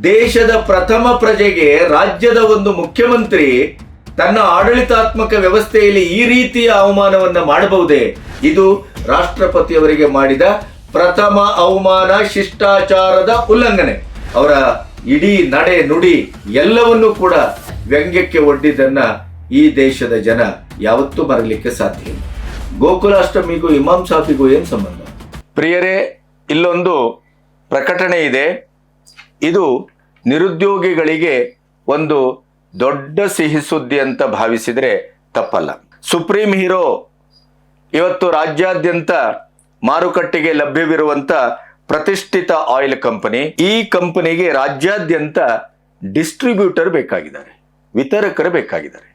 ದೇಶದ ಪ್ರಥಮ ಪ್ರಜೆಗೆ ರಾಜ್ಯದ ಒಂದು ಮುಖ್ಯಮಂತ್ರಿ ತನ್ನ ಆಡಳಿತಾತ್ಮಕ ವ್ಯವಸ್ಥೆಯಲ್ಲಿ ಈ ರೀತಿಯ ಅವಮಾನವನ್ನ ಮಾಡಬಹುದೇ? ಇದು ರಾಷ್ಟ್ರಪತಿಯವರಿಗೆ ಮಾಡಿದ ಪ್ರಥಮ ಅವಮಾನ, ಶಿಷ್ಟಾಚಾರದ ಉಲ್ಲಂಘನೆ. ಅವರ ಇಡೀ ನಡೆ ನುಡಿ ಎಲ್ಲವನ್ನೂ ಕೂಡ ವ್ಯಂಗ್ಯಕ್ಕೆ ಒಡ್ಡಿದ್ದನ್ನ ಈ ದೇಶದ ಜನ ಯಾವತ್ತೂ ಮರಲಿಕ್ಕೆ ಸಾಧ್ಯ ಇಲ್ಲ. ಗೋಕುಲಾಷ್ಟಮಿಗೂ ಇಮಾಮ್ ಸಾಹಿಬ್ಗೂ ಏನು ಸಂಬಂಧ? ಪ್ರಿಯರೇ, ಇಲ್ಲೊಂದು ಪ್ರಕಟಣೆ ಇದೆ. ಇದು ನಿರುದ್ಯೋಗಿಗಳಿಗೆ ಒಂದು ದೊಡ್ಡ ಸಿಹಿ ಸುದ್ದಿ ಅಂತ ಭಾವಿಸಿದರೆ ತಪ್ಪಲ್ಲ. ಸುಪ್ರೀಂ ಹೀರೋ ಇವತ್ತು ರಾಜ್ಯಾದ್ಯಂತ ಮಾರುಕಟ್ಟೆಗೆ ಲಭ್ಯವಿರುವಂತ ಪ್ರತಿಷ್ಠಿತ ಆಯಿಲ್ ಕಂಪನಿ. ಈ ಕಂಪನಿಗೆ ರಾಜ್ಯಾದ್ಯಂತ ಡಿಸ್ಟ್ರಿಬ್ಯೂಟರ್ ಬೇಕಾಗಿದ್ದಾರೆ, ವಿತರಕರು ಬೇಕಾಗಿದ್ದಾರೆ.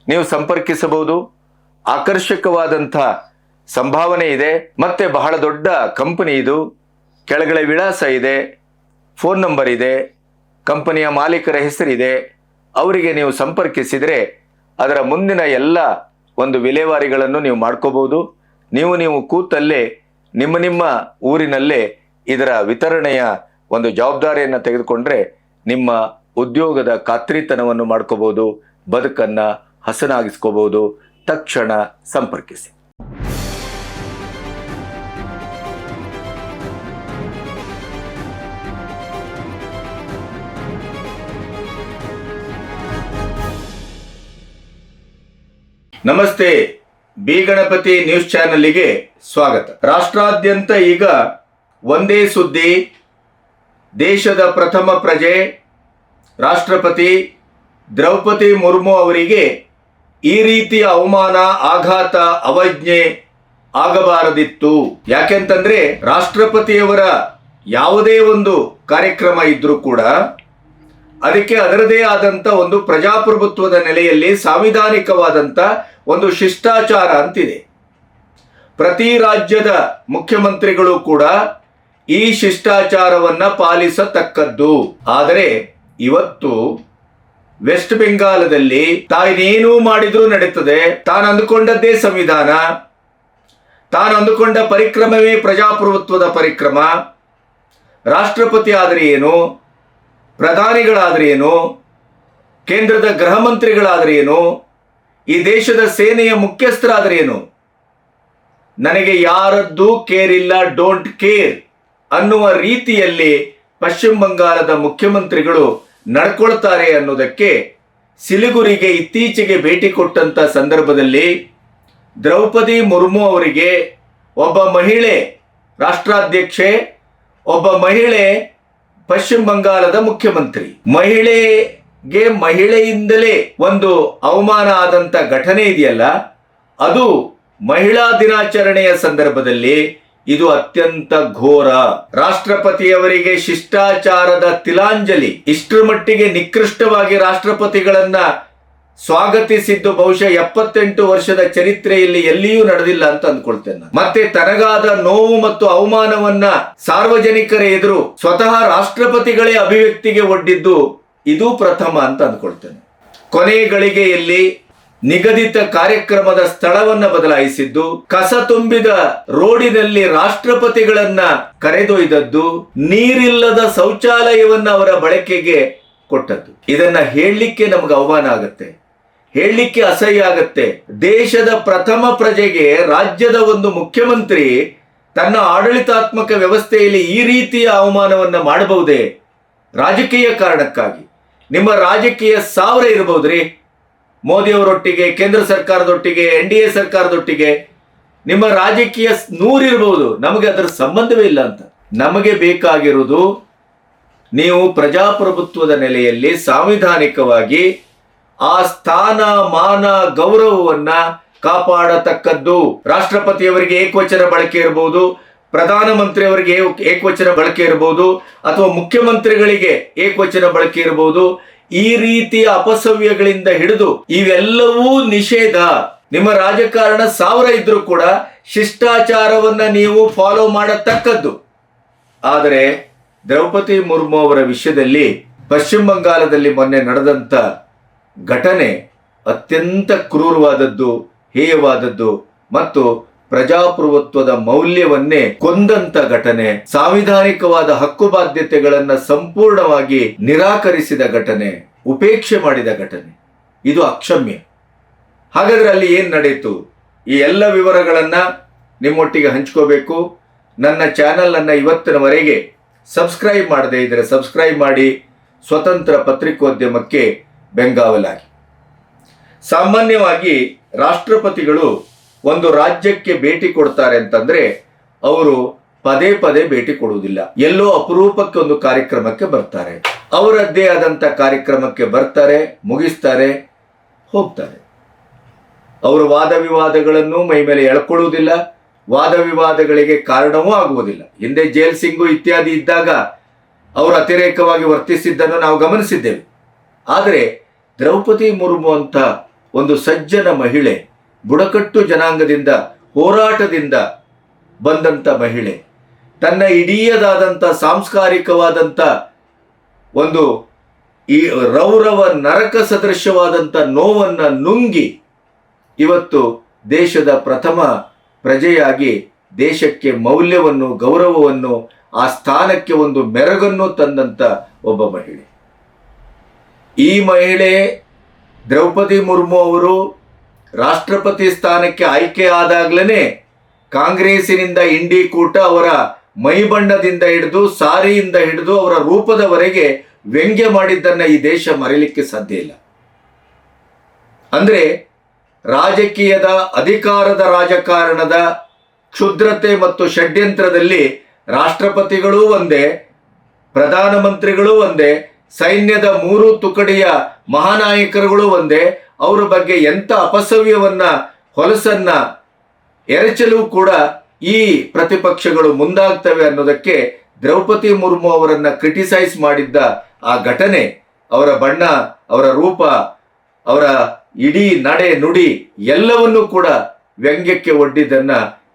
ನೀವು ಸಂಪರ್ಕಿಸಬಹುದು. ಆಕರ್ಷಕವಾದಂಥ ಸಂಭಾವನೆ ಇದೆ. ಮತ್ತೆ ಬಹಳ ದೊಡ್ಡ ಕಂಪನಿ ಇದು. ಕೆಳಗಡೆ ವಿಳಾಸ ಇದೆ, ಫೋನ್ ನಂಬರ್ ಇದೆ, ಕಂಪನಿಯ ಮಾಲೀಕರ ಹೆಸರಿದೆ. ಅವರಿಗೆ ನೀವು ಸಂಪರ್ಕಿಸಿದರೆ ಅದರ ಮುಂದಿನ ಎಲ್ಲ ಒಂದು ವಿಲೇವಾರಿಗಳನ್ನು ನೀವು ಮಾಡ್ಕೋಬಹುದು. ನೀವು ಕೂತಲ್ಲೇ ನಿಮ್ಮ ಊರಿನಲ್ಲೇ ಇದರ ವಿತರಣೆಯ ಒಂದು ಜವಾಬ್ದಾರಿಯನ್ನು ತೆಗೆದುಕೊಂಡ್ರೆ ನಿಮ್ಮ ಉದ್ಯೋಗದ ಖಾತ್ರಿತನವನ್ನು ಮಾಡ್ಕೋಬಹುದು, ಬದುಕನ್ನು ಹಸನಾಗಿಸ್ಕೋಬಹುದು. ತಕ್ಷಣ ಸಂಪರ್ಕಿಸಿ. ನಮಸ್ತೆ, ಬಿ ಗಣಪತಿ ನ್ಯೂಸ್ ಚಾನೆಲ್ಗೆ ಸ್ವಾಗತ. ರಾಷ್ಟ್ರಾದ್ಯಂತ ಈಗ ಒಂದೇ ಸುದ್ದಿ. ದೇಶದ ಪ್ರಥಮ ಪ್ರಜೆ ರಾಷ್ಟ್ರಪತಿ ದ್ರೌಪದಿ ಮುರ್ಮು ಅವರಿಗೆ ಈ ರೀತಿಯ ಅವಮಾನ, ಆಘಾತ, ಅವಜ್ಞೆ ಆಗಬಾರದಿತ್ತು. ಯಾಕೆಂತಂದ್ರೆ ರಾಷ್ಟ್ರಪತಿಯವರ ಯಾವುದೇ ಒಂದು ಕಾರ್ಯಕ್ರಮ ಇದ್ರೂ ಕೂಡ ಅದಕ್ಕೆ ಅದರದೇ ಆದಂತ ಒಂದು ಪ್ರಜಾಪ್ರಭುತ್ವದ ನೆಲೆಯಲ್ಲಿ ಸಾಂವಿಧಾನಿಕವಾದಂತ ಒಂದು ಶಿಷ್ಟಾಚಾರ ಅಂತಿದೆ. ಪ್ರತಿ ರಾಜ್ಯದ ಮುಖ್ಯಮಂತ್ರಿಗಳು ಕೂಡ ಈ ಶಿಷ್ಟಾಚಾರವನ್ನ ಪಾಲಿಸತಕ್ಕದ್ದು. ಆದರೆ ಇವತ್ತು ವೆಸ್ಟ್ ಬೆಂಗಾಲದಲ್ಲಿ ತಾನೇನೂ ಮಾಡಿದ್ರೂ ನಡೀತದೆ, ತಾನು ಅಂದುಕೊಂಡದ್ದೇ ಸಂವಿಧಾನ, ತಾನು ಅಂದುಕೊಂಡ ಪರಿಕ್ರಮವೇ ಪ್ರಜಾಪ್ರಭುತ್ವದ ಪರಿಕ್ರಮ. ರಾಷ್ಟ್ರಪತಿ ಆದರೆ ಏನು, ಪ್ರಧಾನಿಗಳಾದರೆ ಏನು, ಕೇಂದ್ರದ ಗೃಹ ಮಂತ್ರಿಗಳಾದರೆ ಏನು, ಈ ದೇಶದ ಸೇನೆಯ ಮುಖ್ಯಸ್ಥರಾದರೆ ಏನು, ನನಗೆ ಯಾರದ್ದು ಕೇರ್ ಇಲ್ಲ, ಡೋಂಟ್ ಕೇರ್ ಅನ್ನುವ ರೀತಿಯಲ್ಲಿ ಪಶ್ಚಿಮ ಬಂಗಾಳದ ಮುಖ್ಯಮಂತ್ರಿಗಳು ನಡ್ಕೊಳ್ತಾರೆ ಅನ್ನೋದಕ್ಕೆ ಸಿಲಿಗುರಿಗೆ ಇತ್ತೀಚೆಗೆ ಭೇಟಿ ಕೊಟ್ಟಂತ ಸಂದರ್ಭದಲ್ಲಿ ದ್ರೌಪದಿ ಮುರ್ಮು ಅವರಿಗೆ ಒಬ್ಬ ಮಹಿಳೆ ರಾಷ್ಟ್ರಾಧ್ಯಕ್ಷೆ, ಒಬ್ಬ ಮಹಿಳೆ ಪಶ್ಚಿಮ ಬಂಗಾಳದ ಮುಖ್ಯಮಂತ್ರಿ, ಮಹಿಳೆಗೆ ಮಹಿಳೆಯಿಂದಲೇ ಒಂದು ಅವಮಾನ ಆದಂತ ಘಟನೆ ಇದೆಯಲ್ಲ, ಅದು ಮಹಿಳಾ ದಿನಾಚರಣೆಯ ಸಂದರ್ಭದಲ್ಲಿ ಇದು ಅತ್ಯಂತ ಘೋರ. ರಾಷ್ಟ್ರಪತಿಯವರಿಗೆ ಶಿಷ್ಟಾಚಾರದ ತಿಲಾಂಜಲಿ. ಇಷ್ಟರ ಮಟ್ಟಿಗೆ ನಿಕೃಷ್ಟವಾಗಿ ರಾಷ್ಟ್ರಪತಿಗಳನ್ನ ಸ್ವಾಗತಿಸಿದ್ದು ಬಹುಶಃ 78 ವರ್ಷದ ಚರಿತ್ರೆಯಲ್ಲಿ ಎಲ್ಲಿಯೂ ನಡೆದಿಲ್ಲ ಅಂತ ಅಂದ್ಕೊಳ್ತೇನೆ. ಮತ್ತೆ ತನಗಾದ ನೋವು ಮತ್ತು ಅವಮಾನವನ್ನ ಸಾರ್ವಜನಿಕರ ಎದುರು ಸ್ವತಃ ರಾಷ್ಟ್ರಪತಿಗಳೇ ಅಭಿವ್ಯಕ್ತಿಗೆ ಒಡ್ಡಿದ್ದು ಇದು ಪ್ರಥಮ ಅಂತ ಅಂದ್ಕೊಳ್ತೇನೆ. ಕೊನೆ ಗಳಿಗೆಯಲ್ಲಿ ನಿಗದಿತ ಕಾರ್ಯಕ್ರಮದ ಸ್ಥಳವನ್ನ ಬದಲಾಯಿಸಿದ್ದು, ಕಸ ತುಂಬಿದ ರೋಡಿನಲ್ಲಿ ರಾಷ್ಟ್ರಪತಿಗಳನ್ನ ಕರೆದೊಯ್ದದ್ದು, ನೀರಿಲ್ಲದ ಶೌಚಾಲಯವನ್ನ ಅವರ ಬಳಕೆಗೆ ಕೊಟ್ಟದ್ದು. ಇದನ್ನ ಹೇಳಲಿಕ್ಕೆ ನಮ್ಗೆ ಅವಮಾನ ಆಗತ್ತೆ, ಹೇಳಲಿಕ್ಕೆ ಅಸಹ್ಯ ಆಗತ್ತೆ. ದೇಶದ ಪ್ರಥಮ ಪ್ರಜೆಗೆ ರಾಜ್ಯದ ಒಂದು ಮುಖ್ಯಮಂತ್ರಿ ತನ್ನ ಆಡಳಿತಾತ್ಮಕ ವ್ಯವಸ್ಥೆಯಲ್ಲಿ ಈ ರೀತಿಯ ಅವಮಾನವನ್ನ ಮಾಡಬಹುದೇ? ರಾಜಕೀಯ ಕಾರಣಕ್ಕಾಗಿ ನಿಮ್ಮ ರಾಜಕೀಯ ಸಾವಿರ ಇರಬಹುದ್ರಿ. ಮೋದಿಯವರೊಟ್ಟಿಗೆ, ಕೇಂದ್ರ ಸರ್ಕಾರದೊಟ್ಟಿಗೆ, NDA ಸರ್ಕಾರದೊಟ್ಟಿಗೆ ನಿಮ್ಮ ರಾಜಕೀಯ 100 ಇರಬಹುದು. ನಮಗೆ ಅದರ ಸಂಬಂಧವೇ ಇಲ್ಲ ಅಂತ. ನಮಗೆ ಬೇಕಾಗಿರುವುದು ನೀವು ಪ್ರಜಾಪ್ರಭುತ್ವದ ನೆಲೆಯಲ್ಲಿ ಸಾಂವಿಧಾನಿಕವಾಗಿ ಆ ಸ್ಥಾನ, ಮಾನ, ಗೌರವವನ್ನ ಕಾಪಾಡತಕ್ಕದ್ದು. ರಾಷ್ಟ್ರಪತಿಯವರಿಗೆ ಏಕವಚನ ಬಳಕೆ ಇರಬಹುದು, ಪ್ರಧಾನಮಂತ್ರಿಯವರಿಗೆ ಏಕವಚನ ಬಳಕೆ ಇರಬಹುದು, ಅಥವಾ ಮುಖ್ಯಮಂತ್ರಿಗಳಿಗೆ ಏಕವಚನ ಬಳಕೆ ಇರಬಹುದು. ಈ ರೀತಿಯ ಅಪಸವ್ಯಗಳಿಂದ ಹಿಡಿದು ಇವೆಲ್ಲವೂ ನಿಷೇಧ. ನಿಮ್ಮ ರಾಜಕಾರಣ 1000 ಇದ್ರೂ ಕೂಡ ಶಿಷ್ಟಾಚಾರವನ್ನ ನೀವು ಫಾಲೋ ಮಾಡತಕ್ಕದ್ದು. ಆದರೆ ದ್ರೌಪದಿ ಮುರ್ಮು ಅವರ ವಿಷಯದಲ್ಲಿ ಪಶ್ಚಿಮ ಬಂಗಾಳದಲ್ಲಿ ಮೊನ್ನೆ ನಡೆದಂತ ಘಟನೆ ಅತ್ಯಂತ ಕ್ರೂರವಾದದ್ದು, ಹೇಯವಾದದ್ದು ಮತ್ತು ಪ್ರಜಾಪ್ರಭುತ್ವದ ಮೌಲ್ಯವನ್ನೇ ಕೊಂದಂತ ಘಟನೆ, ಸಾಂವಿಧಾನಿಕವಾದ ಹಕ್ಕು ಬಾಧ್ಯತೆಗಳನ್ನ ಸಂಪೂರ್ಣವಾಗಿ ನಿರಾಕರಿಸಿದ ಘಟನೆ, ಉಪೇಕ್ಷೆ ಮಾಡಿದ ಘಟನೆ, ಇದು ಅಕ್ಷಮ್ಯ. ಹಾಗಾದ್ರೆ ಅಲ್ಲಿ ಏನ್ ನಡೆಯಿತು? ಈ ಎಲ್ಲ ವಿವರಗಳನ್ನ ನಿಮ್ಮೊಟ್ಟಿಗೆ ಹಂಚ್ಕೋಬೇಕು. ನನ್ನ ಚಾನೆಲ್ ಅನ್ನ ಇವತ್ತಿನವರೆಗೆ ಸಬ್ಸ್ಕ್ರೈಬ್ ಮಾಡದೇ ಇದ್ರೆ ಸಬ್ಸ್ಕ್ರೈಬ್ ಮಾಡಿ. ಸ್ವತಂತ್ರ ಪತ್ರಿಕೋದ್ಯಮಕ್ಕೆ ಬೆಂಗಾವಲಾಗಿ. ಸಾಮಾನ್ಯವಾಗಿ ರಾಷ್ಟ್ರಪತಿಗಳು ಒಂದು ರಾಜ್ಯಕ್ಕೆ ಭೇಟಿ ಕೊಡ್ತಾರೆ ಅಂತಂದ್ರೆ ಅವರು ಪದೇ ಪದೇ ಭೇಟಿ ಕೊಡುವುದಿಲ್ಲ. ಎಲ್ಲೋ ಅಪರೂಪಕ್ಕೆ ಒಂದು ಕಾರ್ಯಕ್ರಮಕ್ಕೆ ಬರ್ತಾರೆ, ಅವರದ್ದೇ ಆದಂತ ಕಾರ್ಯಕ್ರಮಕ್ಕೆ ಬರ್ತಾರೆ, ಮುಗಿಸ್ತಾರೆ, ಹೋಗ್ತಾರೆ. ಅವರು ವಾದ ವಿವಾದಗಳನ್ನು ಮೈ ಮೇಲೆ ಎಳ್ಕೊಳ್ಳುವುದಿಲ್ಲ, ವಾದ ವಿವಾದಗಳಿಗೆ ಕಾರಣವೂ ಆಗುವುದಿಲ್ಲ. ಹಿಂದೆ ಜೈಲ್ ಸಿಂಗು ಇತ್ಯಾದಿ ಇದ್ದಾಗ ಅವರು ಅತಿರೇಕವಾಗಿ ವರ್ತಿಸಿದ್ದನ್ನು ನಾವು ಗಮನಿಸಿದ್ದೇವೆ. ಆದರೆ ದ್ರೌಪದಿ ಮುರ್ಮು ಅಂತ ಒಂದು ಸಜ್ಜನ ಮಹಿಳೆ, ಬುಡಕಟ್ಟು ಜನಾಂಗದಿಂದ ಹೋರಾಟದಿಂದ ಬಂದಂತ ಮಹಿಳೆ, ತನ್ನ ಇಡೀದಾದಂಥ ಸಾಂಸ್ಕಾರಿಕವಾದಂಥ ಒಂದು ಈ ರೌರವ ನರಕ ಸದೃಶವಾದಂಥ ನೋವನ್ನು ನುಂಗಿ ಇವತ್ತು ದೇಶದ ಪ್ರಥಮ ಪ್ರಜೆಯಾಗಿ ದೇಶಕ್ಕೆ ಮೌಲ್ಯವನ್ನು, ಗೌರವವನ್ನು, ಆ ಸ್ಥಾನಕ್ಕೆ ಒಂದು ಮೆರಗನ್ನು ತಂದಂತ ಒಬ್ಬ ಮಹಿಳೆ. ಈ ಮಹಿಳೆ ದ್ರೌಪದಿ ಮುರ್ಮು ಅವರು ರಾಷ್ಟ್ರಪತಿ ಸ್ಥಾನಕ್ಕೆ ಆಯ್ಕೆ ಆದಾಗ್ಲೇ ಕಾಂಗ್ರೆಸ್ಸಿನಿಂದ ಇಂಡಿ ಕೂಟ ಅವರ ಮೈಬಣ್ಣದಿಂದ ಹಿಡಿದು, ಸಾರಿಯಿಂದ ಹಿಡಿದು ಅವರ ರೂಪದವರೆಗೆ ವ್ಯಂಗ್ಯ ಮಾಡಿದ್ದನ್ನ ಈ ದೇಶ ಮರೆಯಲಿಕ್ಕೆ ಸಾಧ್ಯ ಇಲ್ಲ. ಅಂದ್ರೆ ರಾಜಕೀಯದ, ಅಧಿಕಾರದ ರಾಜಕಾರಣದ ಕ್ಷುದ್ರತೆ ಮತ್ತು ಷಡ್ಯಂತ್ರದಲ್ಲಿ ರಾಷ್ಟ್ರಪತಿಗಳೂ ಒಂದೇ, ಪ್ರಧಾನಮಂತ್ರಿಗಳೂ ಒಂದೇ, ಸೈನ್ಯದ 3 ತುಕಡಿಯ ಮಹಾನಾಯಕರುಗಳು ಒಂದೇ. ಅವರ ಬಗ್ಗೆ ಎಂಥ ಅಪಸವ್ಯವನ್ನ, ಹೊಲಸನ್ನ ಎರಚಲು ಕೂಡ ಈ ಪ್ರತಿಪಕ್ಷಗಳು ಮುಂದಾಗ್ತವೆ ಅನ್ನೋದಕ್ಕೆ ದ್ರೌಪದಿ ಮುರ್ಮು ಅವರನ್ನ ಕ್ರಿಟಿಸೈಸ್ ಮಾಡಿದ್ದ ಆ ಘಟನೆ, ಅವರ ಬಣ್ಣ, ಅವರ ರೂಪ, ಅವರ ಇಡೀ ನಡೆ ನುಡಿ ಎಲ್ಲವನ್ನೂ ಕೂಡ ವ್ಯಂಗ್ಯಕ್ಕೆ ಒಡ್ಡಿದ್ದನ್ನ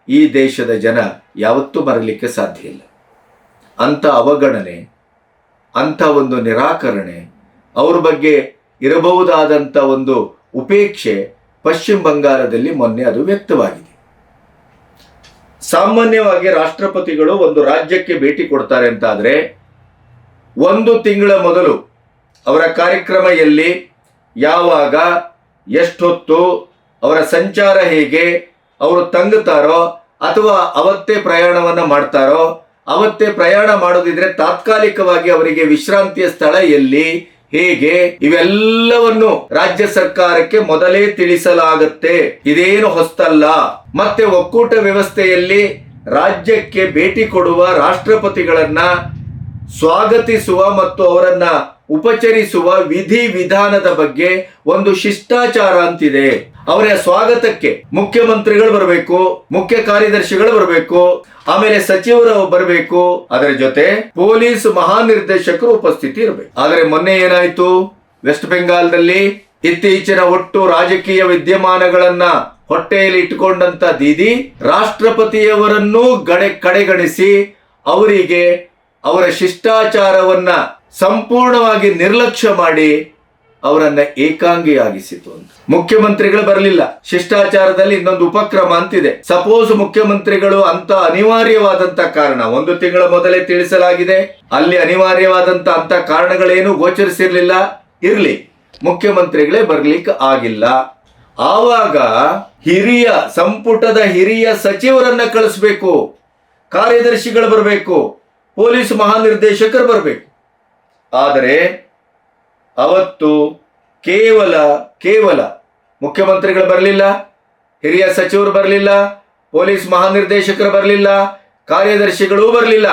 ಈ ದೇಶದ ಜನ ಯಾವತ್ತೂ ಮರಲಿಕ್ಕೆ ಸಾಧ್ಯ ಇಲ್ಲ. ಅಂಥ ಅವಗಣನೆ, ಅಂಥ ಒಂದು ನಿರಾಕರಣೆ, ಅವ್ರ ಬಗ್ಗೆ ಇರಬಹುದಾದಂಥ ಒಂದು ಉಪೇಕ್ಷೆ ಪಶ್ಚಿಮ ಬಂಗಾಳದಲ್ಲಿ ಮೊನ್ನೆ ಅದು ವ್ಯಕ್ತವಾಗಿದೆ. ಸಾಮಾನ್ಯವಾಗಿ ರಾಷ್ಟ್ರಪತಿಗಳು ಒಂದು ರಾಜ್ಯಕ್ಕೆ ಭೇಟಿ ಕೊಡ್ತಾರೆ ಅಂತಾದ್ರೆ 1 ತಿಂಗಳ ಮೊದಲು ಅವರ ಕಾರ್ಯಕ್ರಮ ಎಲ್ಲಿ, ಯಾವಾಗ, ಎಷ್ಟೊತ್ತು, ಅವರ ಸಂಚಾರ ಹೇಗೆ, ಅವರು ತಂಗುತ್ತಾರೋ ಅಥವಾ ಅವತ್ತೇ ಪ್ರಯಾಣವನ್ನ ಮಾಡ್ತಾರೋ, ಅವತ್ತೇ ಪ್ರಯಾಣ ಮಾಡೋದಿದ್ರೆ ತಾತ್ಕಾಲಿಕವಾಗಿ ಅವರಿಗೆ ವಿಶ್ರಾಂತಿಯ ಸ್ಥಳ ಎಲ್ಲಿ, ಹೇಗೆ, ಇವೆಲ್ಲವನ್ನು ರಾಜ್ಯ ಸರ್ಕಾರಕ್ಕೆ ಮೊದಲೇ ತಿಳಿಸಲಾಗುತ್ತೆ. ಇದೇನು ಹೊಸ್ತಲ್ಲ. ಮತ್ತೆ ಒಕ್ಕೂಟ ವ್ಯವಸ್ಥೆಯಲ್ಲಿ ರಾಜ್ಯಕ್ಕೆ ಭೇಟಿ ಕೊಡುವ ರಾಷ್ಟ್ರಪತಿಗಳನ್ನ ಸ್ವಾಗತಿಸುವ ಮತ್ತು ಅವರನ್ನ ಉಪಚರಿಸುವ ವಿಧಿ ವಿಧಾನದ ಬಗ್ಗೆ ಒಂದು ಶಿಷ್ಟಾಚಾರ ಅಂತಿದೆ. ಅವರ ಸ್ವಾಗತಕ್ಕೆ ಮುಖ್ಯಮಂತ್ರಿಗಳು ಬರಬೇಕು, ಮುಖ್ಯ ಕಾರ್ಯದರ್ಶಿಗಳು ಬರಬೇಕು, ಆಮೇಲೆ ಸಚಿವರು ಬರಬೇಕು, ಅದರ ಜೊತೆ ಪೊಲೀಸ್ ಮಹಾನಿರ್ದೇಶಕರು ಉಪಸ್ಥಿತಿ ಇರಬೇಕು. ಆದರೆ ಮೊನ್ನೆ ಏನಾಯ್ತು? ವೆಸ್ಟ್ ಬೆಂಗಾಲ್ದಲ್ಲಿ ಇತ್ತೀಚಿನ ಒಟ್ಟು ರಾಜಕೀಯ ವಿದ್ಯಮಾನಗಳನ್ನ ಹೊಟ್ಟೆಯಲ್ಲಿ ಇಟ್ಟುಕೊಂಡಂತ ದೀದಿ ರಾಷ್ಟ್ರಪತಿಯವರನ್ನೂ ಕಡೆಗಣಿಸಿ ಅವರಿಗೆ ಅವರ ಶಿಷ್ಟಾಚಾರವನ್ನ ಸಂಪೂರ್ಣವಾಗಿ ನಿರ್ಲಕ್ಷ್ಯ ಮಾಡಿ ಅವರನ್ನ ಏಕಾಂಗಿಯಾಗಿಸಿತು ಅಂತ. ಮುಖ್ಯಮಂತ್ರಿಗಳು ಬರಲಿಲ್ಲ. ಶಿಷ್ಟಾಚಾರದಲ್ಲಿ ಇನ್ನೊಂದು ಉಪಕ್ರಮ ಅಂತಿದೆ. ಸಪೋಸ್ ಮುಖ್ಯಮಂತ್ರಿಗಳು ಅಂತ ಅನಿವಾರ್ಯವಾದಂತ ಕಾರಣ 1 ತಿಂಗಳ ಮೊದಲೇ ತಿಳಿಸಲಾಗಿದೆ, ಅಲ್ಲಿ ಅನಿವಾರ್ಯವಾದಂತ ಅಂತ ಕಾರಣಗಳೇನು ಗೋಚರಿಸಿರ್ಲಿಲ್ಲ, ಇರ್ಲಿ, ಮುಖ್ಯಮಂತ್ರಿಗಳೇ ಬರ್ಲಿಕ್ಕೆ ಆಗಿಲ್ಲ. ಆವಾಗ ಹಿರಿಯ ಸಂಪುಟದ ಹಿರಿಯ ಸಚಿವರನ್ನ ಕಳಿಸ್ಬೇಕು, ಕಾರ್ಯದರ್ಶಿಗಳು ಬರಬೇಕು, ಪೊಲೀಸ್ ಮಹಾನಿರ್ದೇಶಕರು ಬರಬೇಕು. ಆದರೆ ಅವತ್ತು ಕೇವಲ ಮುಖ್ಯಮಂತ್ರಿಗಳು ಬರಲಿಲ್ಲ, ಹಿರಿಯ ಸಚಿವರು ಬರಲಿಲ್ಲ, ಪೊಲೀಸ್ ಮಹಾನಿರ್ದೇಶಕರು ಬರಲಿಲ್ಲ, ಕಾರ್ಯದರ್ಶಿಗಳೂ ಬರಲಿಲ್ಲ.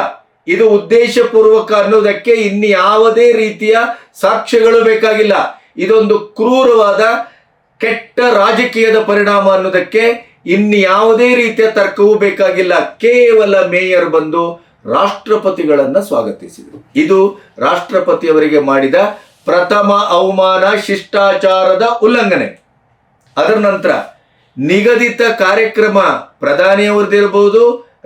ಇದು ಉದ್ದೇಶಪೂರ್ವಕ ಅನ್ನೋದಕ್ಕೆ ಇನ್ಯಾವುದೇ ರೀತಿಯ ಸಾಕ್ಷ್ಯಗಳು ಬೇಕಾಗಿಲ್ಲ. ಇದೊಂದು ಕ್ರೂರವಾದ ಕೆಟ್ಟ ರಾಜಕೀಯದ ಪರಿಣಾಮ ಅನ್ನೋದಕ್ಕೆ ಇನ್ಯಾವುದೇ ರೀತಿಯ ತರ್ಕವೂ ಬೇಕಾಗಿಲ್ಲ. ಕೇವಲ ಮೇಯರ್ ಬಂದು ರಾಷ್ಟ್ರಪತಿಗಳನ್ನ ಸ್ವಾಗತಿಸಿದರು. ಇದು ರಾಷ್ಟ್ರಪತಿಯವರಿಗೆ ಮಾಡಿದ ಪ್ರಥಮ ಅವಮಾನ, ಶಿಷ್ಟಾಚಾರದ ಉಲ್ಲಂಘನೆ. ಅದರ ನಂತರ ನಿಗದಿತ ಕಾರ್ಯಕ್ರಮ ಪ್ರಧಾನಿಯವರದಿರಬಹುದು,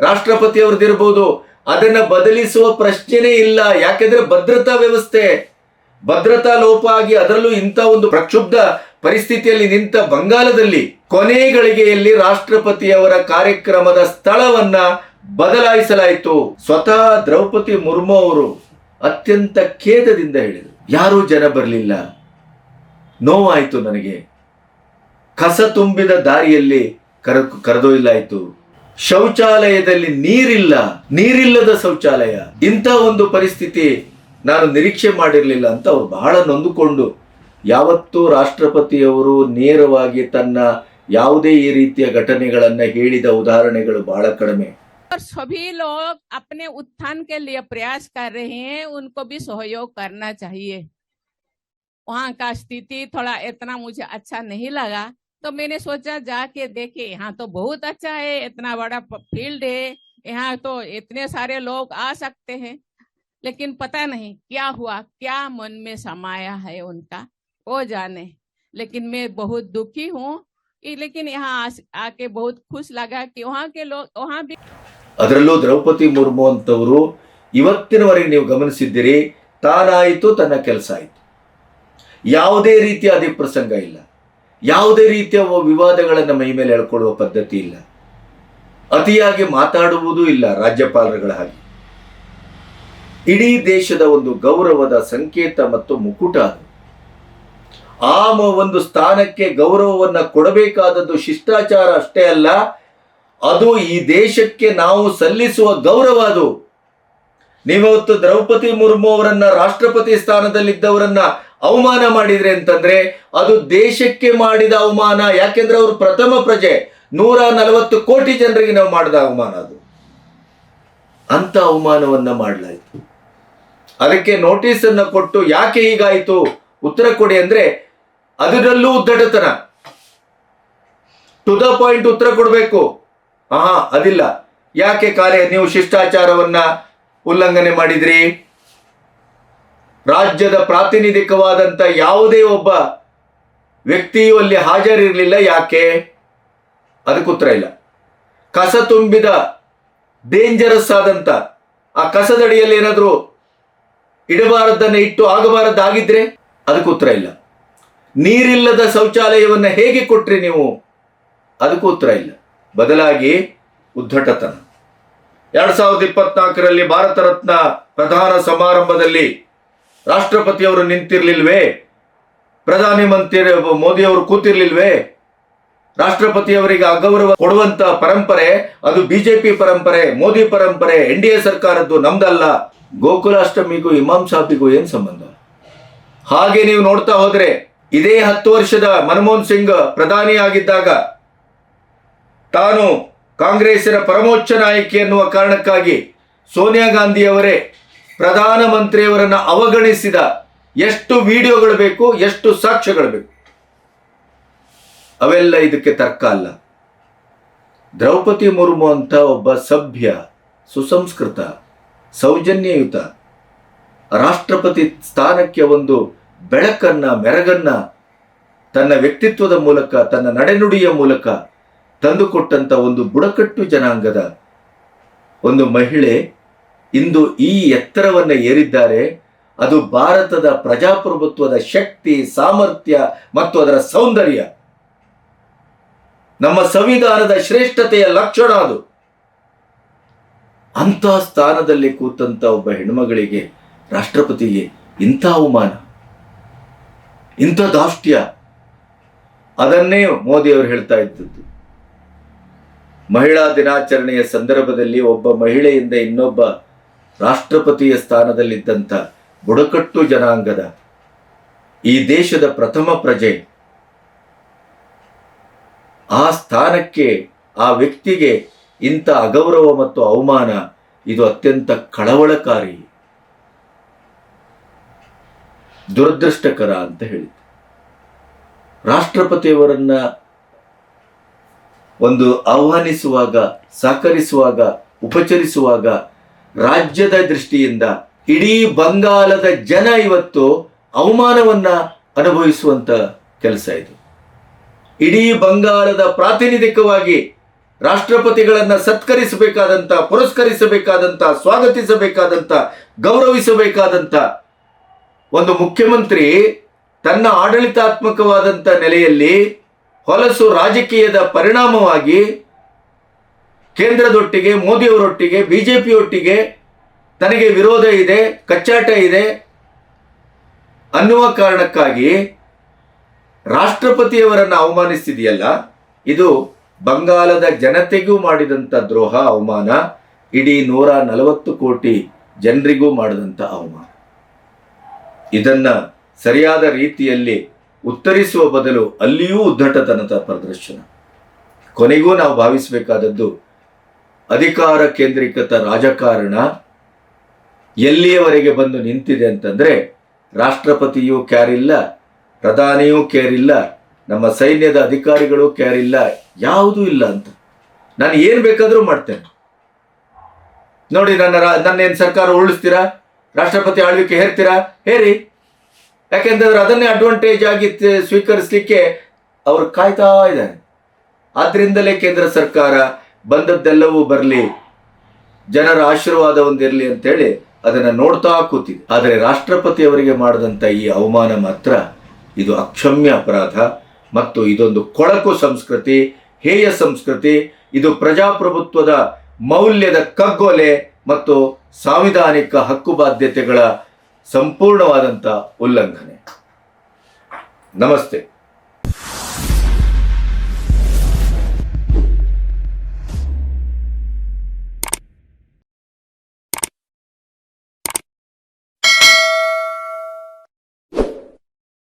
ರಾಷ್ಟ್ರಪತಿಯವರದಿರಬಹುದು, ಅದನ್ನ ಬದಲಿಸುವ ಪ್ರಶ್ನೆನೇ ಇಲ್ಲ. ಯಾಕೆಂದ್ರೆ ಭದ್ರತಾ ವ್ಯವಸ್ಥೆ, ಭದ್ರತಾ ಲೋಪ ಆಗಿ ಅದರಲ್ಲೂ ಇಂಥ ಒಂದು ಪ್ರಕ್ಷುಬ್ಧ ಪರಿಸ್ಥಿತಿಯಲ್ಲಿ ನಿಂತ ಬಂಗಾಲದಲ್ಲಿ ಕೊನೆ ಗಳಿಗೆಯಲ್ಲಿ ರಾಷ್ಟ್ರಪತಿಯವರ ಕಾರ್ಯಕ್ರಮದ ಸ್ಥಳವನ್ನ ಬದಲಾಯಿಸಲಾಯಿತು. ಸ್ವತಃ ದ್ರೌಪದಿ ಮುರ್ಮು ಅವರು ಅತ್ಯಂತ ಖೇದದಿಂದ ಹೇಳಿದರು, ಯಾರೂ ಜನ ಬರಲಿಲ್ಲ, ನೋವಾಯಿತು ನನಗೆ, ಕಸ ತುಂಬಿದ ದಾರಿಯಲ್ಲಿ ಕರೆದೊಯ್ಯಲಾಯಿತು, ಶೌಚಾಲಯದಲ್ಲಿ ನೀರಿಲ್ಲದ ಶೌಚಾಲಯ, ಇಂಥ ಒಂದು ಪರಿಸ್ಥಿತಿ ನಾನು ನಿರೀಕ್ಷೆ ಮಾಡಿರಲಿಲ್ಲ ಅಂತ ಅವರು ಬಹಳ ನೊಂದುಕೊಂಡು, ಯಾವತ್ತೂ ರಾಷ್ಟ್ರಪತಿಯವರು ನೇರವಾಗಿ ತನ್ನ ಯಾವುದೇ ಈ ರೀತಿಯ ಘಟನೆಗಳನ್ನ ಹೇಳಿದ ಉದಾಹರಣೆಗಳು ಬಹಳ ಕಡಿಮೆ. और सभी लोग अपने उत्थान के लिए प्रयास कर रहे हैं, उनको भी सहयोग करना चाहिए. वहाँ का स्थिति थोड़ा इतना मुझे अच्छा नहीं लगा, तो मैंने सोचा जाके देखे. यहाँ तो बहुत अच्छा है, इतना बड़ा फील्ड है, यहाँ तो इतने सारे लोग आ सकते हैं, लेकिन पता नहीं क्या हुआ, क्या मन में समाया है उनका, वो जाने. लेकिन मैं बहुत दुखी हूँ, लेकिन यहाँ आके बहुत खुश लगा कि वहाँ के लोग वहाँ भी. ಅದರಲ್ಲೂ ದ್ರೌಪದಿ ಮುರ್ಮು ಅಂತವರು ಇವತ್ತಿನವರೆಗೆ ನೀವು ಗಮನಿಸಿದ್ದೀರಿ, ತಾನಾಯಿತು ತನ್ನ ಕೆಲಸ ಆಯಿತು, ಯಾವುದೇ ರೀತಿಯ ಅಧಿಪ್ರಸಂಗ ಇಲ್ಲ, ಯಾವುದೇ ರೀತಿಯ ವಿವಾದಗಳನ್ನು ಮೈ ಮೇಲೆ ಎಳ್ಕೊಳ್ಳುವ ಪದ್ಧತಿ ಇಲ್ಲ, ಅತಿಯಾಗಿ ಮಾತಾಡುವುದೂ ಇಲ್ಲ ರಾಜ್ಯಪಾಲರುಗಳ ಹಾಗೆ. ಇಡೀ ದೇಶದ ಒಂದು ಗೌರವದ ಸಂಕೇತ ಮತ್ತು ಮುಕುಟ ಅದು. ಆ ಒಂದು ಸ್ಥಾನಕ್ಕೆ ಗೌರವವನ್ನು ಕೊಡಬೇಕಾದದ್ದು ಶಿಷ್ಟಾಚಾರ ಅಷ್ಟೇ ಅಲ್ಲ, ಅದು ಈ ದೇಶಕ್ಕೆ ನಾವು ಸಲ್ಲಿಸುವ ಗೌರವ. ಅದು ನೀವತ್ತು ದ್ರೌಪದಿ ಮುರ್ಮು ಅವರನ್ನ ರಾಷ್ಟ್ರಪತಿ ಸ್ಥಾನದಲ್ಲಿದ್ದವರನ್ನ ಅವಮಾನ ಮಾಡಿದ್ರೆ ಅಂತಂದ್ರೆ ಅದು ದೇಶಕ್ಕೆ ಮಾಡಿದ ಅವಮಾನ. ಯಾಕೆಂದ್ರೆ ಅವರು ಪ್ರಥಮ ಪ್ರಜೆ, 140 ಕೋಟಿ ಜನರಿಗೆ ನಾವು ಮಾಡಿದ ಅವಮಾನ ಅದು. ಅಂತ ಅವಮಾನವನ್ನ ಮಾಡಲಾಯಿತು. ಅದಕ್ಕೆ ನೋಟಿಸ್ ಅನ್ನ ಕೊಟ್ಟು ಯಾಕೆ ಹೀಗಾಯಿತು ಉತ್ತರ ಕೊಡಿ ಅಂದ್ರೆ ಅದರಲ್ಲೂ ಉದ್ದಟತನ, ಟು ದ ಪಾಯಿಂಟ್ ಉತ್ತರ ಕೊಡಬೇಕು. ಅದಿಲ್ಲ. ಯಾಕೆ ನೀವು ಶಿಷ್ಟಾಚಾರವನ್ನ ಉಲ್ಲಂಘನೆ ಮಾಡಿದ್ರಿ? ರಾಜ್ಯದ ಪ್ರಾತಿನಿಧಿಕವಾದಂತ ಯಾವುದೇ ಒಬ್ಬ ವ್ಯಕ್ತಿಯು ಅಲ್ಲಿ ಹಾಜರಿರಲಿಲ್ಲ, ಯಾಕೆ? ಅದಕ್ಕೆ ಉತ್ತರ ಇಲ್ಲ. ಕಸ ತುಂಬಿದ ಡೇಂಜರಸ್ ಆದಂತ ಆ ಕಸದಡಿಯಲ್ಲಿ ಏನಾದರೂ ಇಡಬಾರದನ್ನ ಇಟ್ಟು ಆಗಬಾರದಾಗಿದ್ರೆ ಅದಕ್ಕೆ ಉತ್ತರ ಇಲ್ಲ. ನೀರಿಲ್ಲದ ಶೌಚಾಲಯವನ್ನ ಹೇಗೆ ಕೊಟ್ರಿ ನೀವು? ಅದಕ್ಕೂ ಉತ್ತರ ಇಲ್ಲ. ಬದಲಾಗಿ ಉದ್ದಟತನ. 2024ರಲ್ಲಿ ಭಾರತ ರತ್ನ ಪ್ರಧಾನ ಸಮಾರಂಭದಲ್ಲಿ ರಾಷ್ಟ್ರಪತಿಯವರು ನಿಂತಿರ್ಲಿಲ್ವೇ? ಪ್ರಧಾನಿ ಮಂತ್ರಿ ಮೋದಿಯವರು ಕೂತಿರ್ಲಿಲ್ವೇ? ರಾಷ್ಟ್ರಪತಿಯವರಿಗೆ ಅಗೌರವ ಕೊಡುವಂತ ಪರಂಪರೆ ಅದು ಬಿಜೆಪಿ ಪರಂಪರೆ, ಮೋದಿ ಪರಂಪರೆ, NDA ಸರ್ಕಾರದ್ದು, ನಮ್ದಲ್ಲ. ಗೋಕುಲಾಷ್ಟಮಿಗೂ ಇಮಾಮ್ ಸಾಹಿಬ್ಗೂ ಏನ್ ಸಂಬಂಧ? ಹಾಗೆ ನೀವು ನೋಡ್ತಾ ಹೋದ್ರೆ ಇದೇ 10 ವರ್ಷದ ಮನಮೋಹನ್ ಸಿಂಗ್ ಪ್ರಧಾನಿ ಆಗಿದ್ದಾಗ ತಾನು ಕಾಂಗ್ರೆಸ್ಸಿನ ಪರಮೋಚ್ಚ ನಾಯಕಿ ಎನ್ನುವ ಕಾರಣಕ್ಕಾಗಿ ಸೋನಿಯಾ ಗಾಂಧಿಯವರೇ ಪ್ರಧಾನಮಂತ್ರಿಯವರನ್ನ ಅವಗಣಿಸಿದ ಎಷ್ಟು ವಿಡಿಯೋಗಳು ಬೇಕು, ಎಷ್ಟು ಸಾಕ್ಷ್ಯಗಳು ಬೇಕು, ಅವೆಲ್ಲ ಇದಕ್ಕೆ ತರ್ಕ ಅಲ್ಲ. ದ್ರೌಪದಿ ಮುರ್ಮು ಅಂತ ಒಬ್ಬ ಸಭ್ಯ, ಸುಸಂಸ್ಕೃತ, ಸೌಜನ್ಯಯುತ ರಾಷ್ಟ್ರಪತಿ ಸ್ಥಾನಕ್ಕೆ ಒಂದು ಬೆಳಕನ್ನ, ಮೆರಗನ್ನ ತನ್ನ ವ್ಯಕ್ತಿತ್ವದ ಮೂಲಕ, ತನ್ನ ನಡೆನುಡಿಯ ಮೂಲಕ ತಂದುಕೊಟ್ಟಂತ ಒಂದು ಬುಡಕಟ್ಟು ಜನಾಂಗದ ಒಂದು ಮಹಿಳೆ ಇಂದು ಈ ಎತ್ತರವನ್ನು ಏರಿದ್ದಾರೆ. ಅದು ಭಾರತದ ಪ್ರಜಾಪ್ರಭುತ್ವದ ಶಕ್ತಿ, ಸಾಮರ್ಥ್ಯ ಮತ್ತು ಅದರ ಸೌಂದರ್ಯ, ನಮ್ಮ ಸಂವಿಧಾನದ ಶ್ರೇಷ್ಠತೆಯ ಲಕ್ಷಣ ಅದು. ಅಂತ ಸ್ಥಾನದಲ್ಲಿ ಕೂತಂತ ಒಬ್ಬ ಹೆಣ್ಮಗಳಿಗೆ, ರಾಷ್ಟ್ರಪತಿಗೆ ಇಂಥ ಅವಮಾನ, ಇಂಥ ದಾಷ್ಟ್ಯ, ಅದನ್ನೇ ಮೋದಿ ಅವರು ಹೇಳ್ತಾ ಇದ್ದದ್ದು. ಮಹಿಳಾ ದಿನಾಚರಣೆಯ ಸಂದರ್ಭದಲ್ಲಿ ಒಬ್ಬ ಮಹಿಳೆಯಿಂದ ಇನ್ನೊಬ್ಬ ರಾಷ್ಟ್ರಪತಿಯ ಸ್ಥಾನದಲ್ಲಿದ್ದಂಥ ಬುಡಕಟ್ಟು ಜನಾಂಗದ ಈ ದೇಶದ ಪ್ರಥಮ ಪ್ರಜೆ ಆ ಸ್ಥಾನಕ್ಕೆ, ಆ ವ್ಯಕ್ತಿಗೆ ಇಂಥ ಅಗೌರವ ಮತ್ತು ಅವಮಾನ, ಇದು ಅತ್ಯಂತ ಕಳವಳಕಾರಿ, ದುರದೃಷ್ಟಕರ ಅಂತ ಹೇಳಿದ್ರು. ರಾಷ್ಟ್ರಪತಿಯವರನ್ನ ಒಂದು ಆಹ್ವಾನಿಸುವಾಗ, ಸಹಕರಿಸುವಾಗ, ಉಪಚರಿಸುವಾಗ ರಾಜ್ಯದ ದೃಷ್ಟಿಯಿಂದ ಇಡೀ ಬಂಗಾಲದ ಜನ ಇವತ್ತು ಅವಮಾನವನ್ನ ಅನುಭವಿಸುವಂತ ಕೆಲಸ ಇದು. ಇಡೀ ಬಂಗಾಳದ ಪ್ರಾತಿನಿಧಿಕವಾಗಿ ರಾಷ್ಟ್ರಪತಿಗಳನ್ನ ಸತ್ಕರಿಸಬೇಕಾದಂತ, ಪುರಸ್ಕರಿಸಬೇಕಾದಂತ, ಸ್ವಾಗತಿಸಬೇಕಾದಂತ, ಗೌರವಿಸಬೇಕಾದಂತ ಒಂದು ಮುಖ್ಯಮಂತ್ರಿ ತನ್ನ ಆಡಳಿತಾತ್ಮಕವಾದಂತ ನೆಲೆಯಲ್ಲಿ ಹೊಲಸು ರಾಜಕೀಯದ ಪರಿಣಾಮವಾಗಿ ಕೇಂದ್ರದೊಟ್ಟಿಗೆ, ಮೋದಿಯವರೊಟ್ಟಿಗೆ, ಬಿಜೆಪಿಯೊಟ್ಟಿಗೆ ತನಗೆ ವಿರೋಧ ಇದೆ, ಕಚ್ಚಾಟ ಇದೆ ಅನ್ನುವ ಕಾರಣಕ್ಕಾಗಿ ರಾಷ್ಟ್ರಪತಿಯವರನ್ನು ಅವಮಾನಿಸಿದೆಯಲ್ಲ, ಇದು ಬಂಗಾಲದ ಜನತೆಗೂ ಮಾಡಿದಂಥ ದ್ರೋಹ, ಅವಮಾನ, ಇಡೀ 140 ಕೋಟಿ ಜನರಿಗೂ ಮಾಡಿದಂಥ ಅವಮಾನ. ಇದನ್ನ ಸರಿಯಾದ ರೀತಿಯಲ್ಲಿ ಉತ್ತರಿಸುವ ಬದಲು ಅಲ್ಲಿಯೂ ಉದ್ದಟತನದ ಪ್ರದರ್ಶನ. ಕೊನೆಗೂ ನಾವು ಭಾವಿಸಬೇಕಾದದ್ದು, ಅಧಿಕಾರ ಕೇಂದ್ರೀಕೃತ ರಾಜಕಾರಣ ಎಲ್ಲಿಯವರೆಗೆ ಬಂದು ನಿಂತಿದೆ ಅಂತಂದ್ರೆ, ರಾಷ್ಟ್ರಪತಿಯೂ ಕ್ಯಾರ್ ಇಲ್ಲ, ಪ್ರಧಾನಿಯೂ ಕೇರ್ ಇಲ್ಲ, ನಮ್ಮ ಸೈನ್ಯದ ಅಧಿಕಾರಿಗಳು ಕೇರ್ ಇಲ್ಲ, ಯಾವುದೂ ಇಲ್ಲ ಅಂತ. ನಾನು ಏನು ಬೇಕಾದರೂ ಮಾಡ್ತೇನೆ ನೋಡಿ, ನನ್ನೇನು ಸರ್ಕಾರ ಉರುಳಿಸ್ತೀರಾ, ರಾಷ್ಟ್ರಪತಿ ಆಳ್ವಿಕೆ ಹೇರ್ತೀರಾ, ಹೇರಿ. ಯಾಕೆಂತಂದ್ರೆ ಅದನ್ನೇ ಅಡ್ವಾಂಟೇಜ್ ಆಗಿ ಸ್ವೀಕರಿಸಲಿಕ್ಕೆ ಅವರು ಕಾಯ್ತಾ ಇದ್ದಾರೆ. ಆದ್ರಿಂದಲೇ ಕೇಂದ್ರ ಸರ್ಕಾರ ಬಂದದ್ದೆಲ್ಲವೂ ಬರಲಿ, ಜನರ ಆಶೀರ್ವಾದ ಒಂದಿರಲಿ ಅಂತೇಳಿ ಅದನ್ನು ನೋಡ್ತಾ ಕೂತಿದೆ. ಆದರೆ ರಾಷ್ಟ್ರಪತಿಯವರಿಗೆ ಮಾಡಿದಂಥ ಈ ಅವಮಾನ ಮಾತ್ರ ಇದು ಅಕ್ಷಮ್ಯ ಅಪರಾಧ ಮತ್ತು ಇದೊಂದು ಕೊಳಕು ಸಂಸ್ಕೃತಿ, ಹೇಯ ಸಂಸ್ಕೃತಿ. ಇದು ಪ್ರಜಾಪ್ರಭುತ್ವದ ಮೌಲ್ಯದ ಕಗ್ಗೊಲೆ ಮತ್ತು ಸಾಂವಿಧಾನಿಕ ಹಕ್ಕು ಬಾಧ್ಯತೆಗಳ ಸಂಪೂರ್ಣವಾದಂಥ ಉಲ್ಲಂಘನೆ. ನಮಸ್ತೆ.